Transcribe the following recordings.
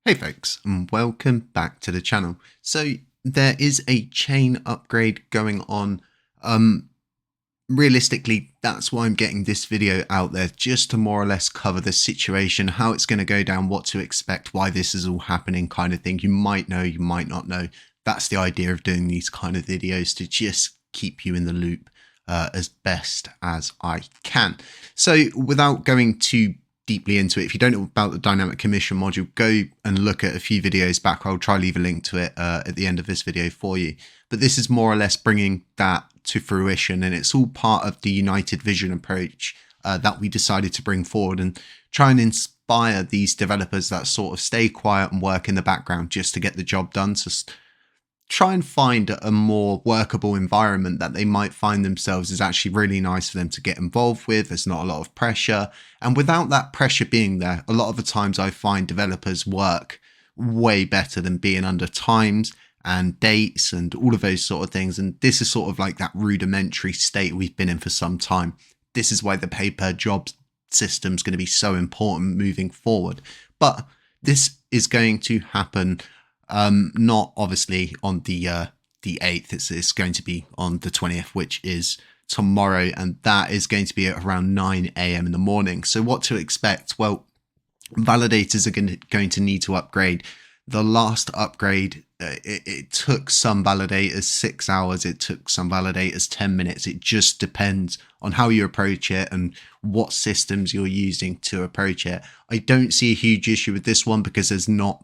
Hey folks, and welcome back to the channel. So there is a chain upgrade going on. Realistically, that's why I'm getting this video out there, just to more or less cover the situation, how it's going to go down, what to expect, why this is all happening kind of thing. You might know, you might not know. That's the idea of doing these kind of videos, to just keep you in the loop as best as I can. So without going too deeply into it, if you don't know about the dynamic commission module, go and look at a few videos back. I'll try leave a link to it at the end of this video for you. But this is more or less bringing that to fruition, and it's all part of the United Vision approach that we decided to bring forward and try and inspire these developers that sort of stay quiet and work in the background just to get the job done. So try and find a more workable environment that they might find themselves is actually really nice for them to get involved with. There's not a lot of pressure. And without that pressure being there, a lot of the times I find developers work way better than being under times and dates and all of those sort of things. And this is sort of like that rudimentary state we've been in for some time. This is why the pay per job system is going to be so important moving forward. But this is going to happen not obviously on the 8th. It's going to be on the 20th, which is tomorrow, and that is going to be at around 9 a.m. in the morning. So what to expect? Well, validators are going to need to upgrade. The last upgrade, it took some validators 6 hours. It took some validators 10 minutes. It just depends on how you approach it and what systems you're using to approach it. I don't see a huge issue with this one because there's not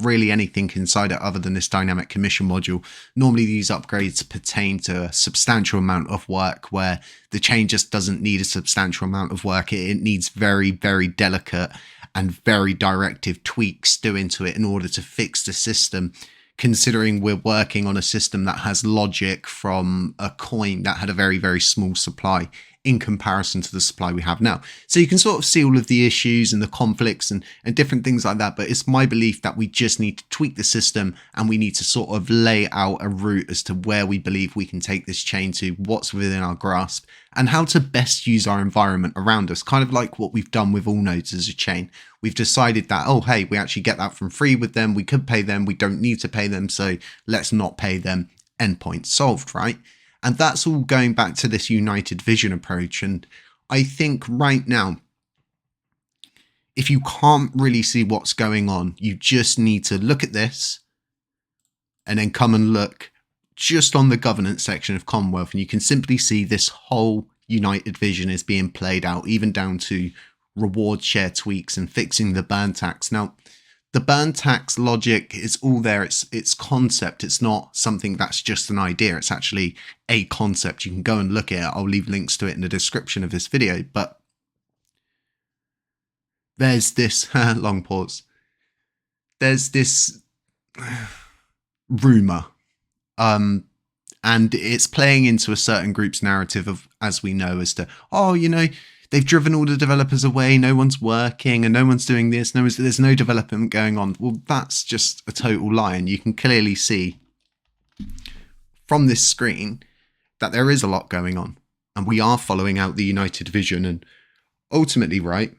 really anything inside it other than this dynamic commission module. Normally these upgrades pertain to a substantial amount of work where the chain just doesn't need a substantial amount of work. It needs very, very delicate and very directive tweaks doing to it in order to fix the system, considering we're working on a system that has logic from a coin that had a very, very small supply in comparison to the supply we have now. So you can sort of see all of the issues and the conflicts and different things like that. But it's my belief that we just need to tweak the system, and we need to sort of lay out a route as to where we believe we can take this chain to, what's within our grasp, and how to best use our environment around us. Kind of like what we've done with all nodes as a chain. We've decided that, oh, hey, we actually get that from free with them. We could pay them. We don't need to pay them. So let's not pay them. Endpoint solved, right? And that's all going back to this United Vision approach. And I think right now, if you can't really see what's going on, you just need to look at this and then come and look just on the governance section of Commonwealth. And you can simply see this whole United Vision is being played out, even down to reward share tweaks and fixing the burn tax. Now, the burn tax logic is all there. It's concept. It's not something that's just an idea. It's actually a concept. You can go and look at it. I'll leave links to it in the description of this video. But there's this long pause. There's this rumor, and it's playing into a certain group's narrative of, as we know, as to, oh, you know, they've driven all the developers away, no one's working and no one's doing this, there's no development going on. Well, that's just a total lie. And you can clearly see from this screen that there is a lot going on. And we are following out the United Vision. And ultimately, right,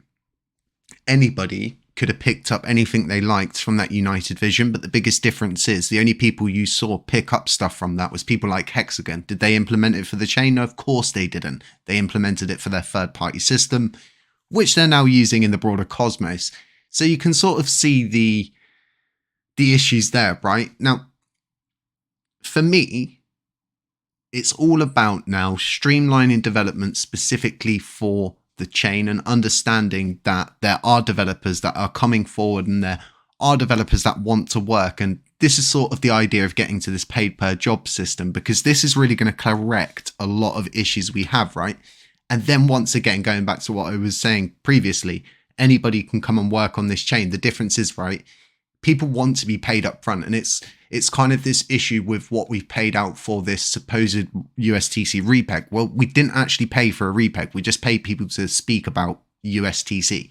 anybody could have picked up anything they liked from that United Vision. But the biggest difference is the only people you saw pick up stuff from that was people like Hexagon. Did they implement it for the chain? No, of course they didn't. They implemented it for their third-party system, which they're now using in the broader cosmos. So you can sort of see the issues there, right? Now, for me, it's all about now streamlining development specifically for the chain and understanding that there are developers that are coming forward and there are developers that want to work. And this is sort of the idea of getting to this paid per job system, because this is really going to correct a lot of issues we have, right? And then once again, going back to what I was saying previously, anybody can come and work on this chain. The difference is, right, people want to be paid up front. And it's kind of this issue with what we've paid out for this supposed USTC repeg. Well, we didn't actually pay for a repeg. We just paid people to speak about USTC.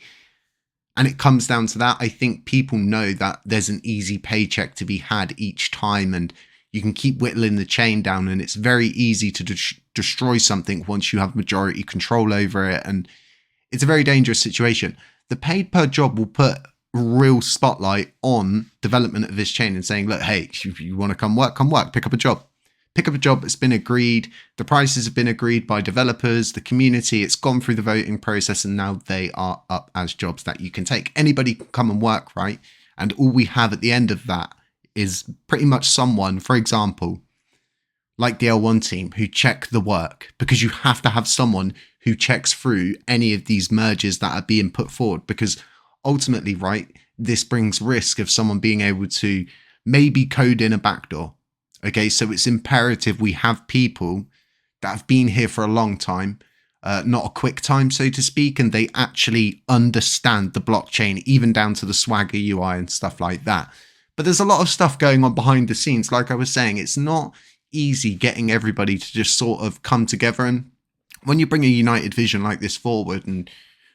And it comes down to that. I think people know that there's an easy paycheck to be had each time, and you can keep whittling the chain down, and it's very easy to destroy something once you have majority control over it. And it's a very dangerous situation. The paid per job will put real spotlight on development of this chain and saying, look, hey, if you want to come work, pick up a job. Pick up a job that's been agreed. The prices have been agreed by developers, the community. It's gone through the voting process, and now they are up as jobs that you can take. Anybody can come and work, right? And all we have at the end of that is pretty much someone, for example, like the L1 team, who check the work, because you have to have someone who checks through any of these merges that are being put forward, because ultimately, right, this brings risk of someone being able to maybe code in a backdoor. Okay, so it's imperative we have people that have been here for a long time, not a quick time, so to speak, and they actually understand the blockchain, even down to the Swagger UI and stuff like that. But there's a lot of stuff going on behind the scenes. Like I was saying, it's not easy getting everybody to just sort of come together. And when you bring a united vision like this forward and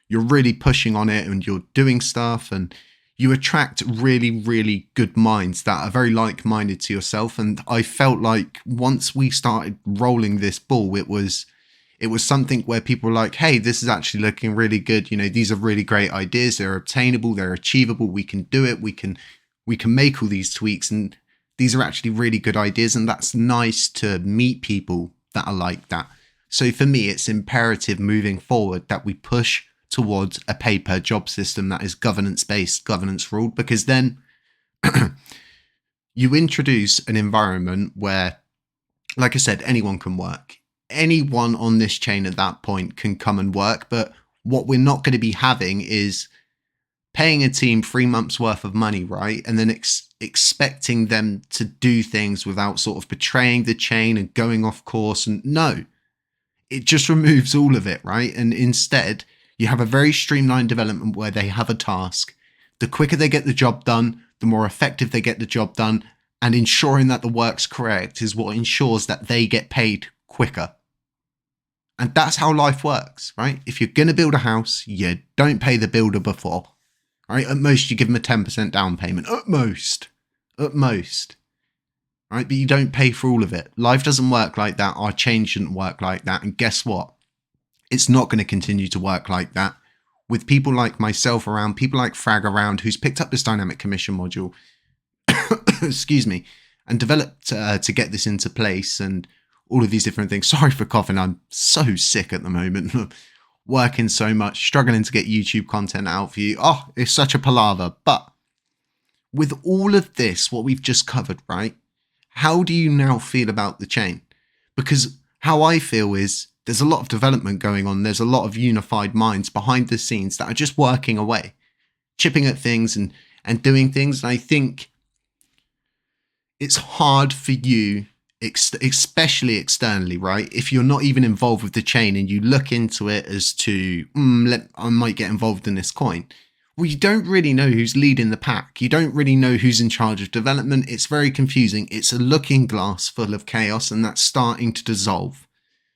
you're really pushing on it and you're doing stuff, and you attract really, really good minds that are very like-minded to yourself. And I felt like once we started rolling this ball, it was something where people were like, hey, this is actually looking really good. You know, these are really great ideas. They're obtainable. They're achievable. We can do it. We can make all these tweaks. And these are actually really good ideas. And that's nice to meet people that are like that. So for me, it's imperative moving forward that we push towards a pay-per-job system that is governance-based, governance-ruled, because then you introduce an environment where, like I said, anyone can work. Anyone on this chain at that point can come and work, but what we're not going to be having is paying a team 3 months worth of money, right? And then expecting them to do things without sort of betraying the chain and going off course. And no, it just removes all of it, right? And instead, you have a very streamlined development where they have a task. The quicker they get the job done, the more effective they get the job done, and ensuring that the work's correct is what ensures that they get paid quicker. And that's how life works, right? If you're going to build a house, you don't pay the builder before, right? At most, you give them a 10% down payment. At most, right? But you don't pay for all of it. Life doesn't work like that. Our chain shouldn't work like that. And guess what? It's not going to continue to work like that. With people like myself around, people like Frag around, who's picked up this dynamic commission module, excuse me, and developed to get this into place and all of these different things. Sorry for coughing. I'm so sick at the moment. Working so much, struggling to get YouTube content out for you. Oh, it's such a palaver. But with all of this, what we've just covered, right? How do you now feel about the chain? Because how I feel is there's a lot of development going on. There's a lot of unified minds behind the scenes that are just working away, chipping at things and doing things. And I think it's hard for you, especially externally, right? If you're not even involved with the chain and you look into it as to, I might get involved in this coin. Well, you don't really know who's leading the pack. You don't really know who's in charge of development. It's very confusing. It's a looking glass full of chaos, and that's starting to dissolve.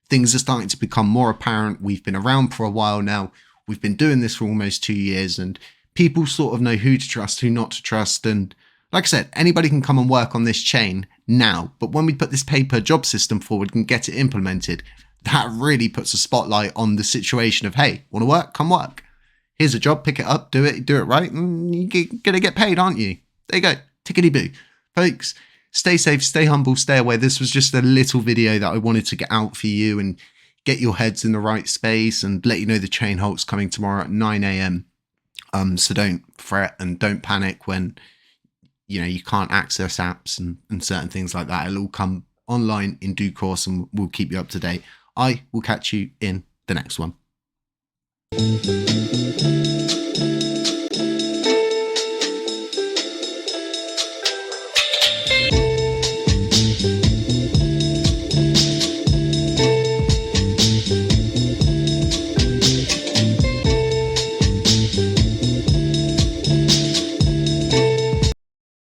Things are starting to become more apparent. We've been around for a while now. We've been doing this for almost 2 years, and people sort of know who to trust, who not to trust. And like I said, anybody can come and work on this chain now. But when we put this pay-per-job system forward and get it implemented, that really puts a spotlight on the situation of, hey, want to work? Come work. Here's a job, pick it up, do it right, and you're going to get paid, aren't you? There you go. Tickety-boo. Folks, stay safe, stay humble, stay away. This was just a little video that I wanted to get out for you and get your heads in the right space and let you know the chain halt's coming tomorrow at 9 a.m. So don't fret and don't panic when you can't access apps and certain things like that. It'll all come online in due course, and we'll keep you up to date. I will catch you in the next one.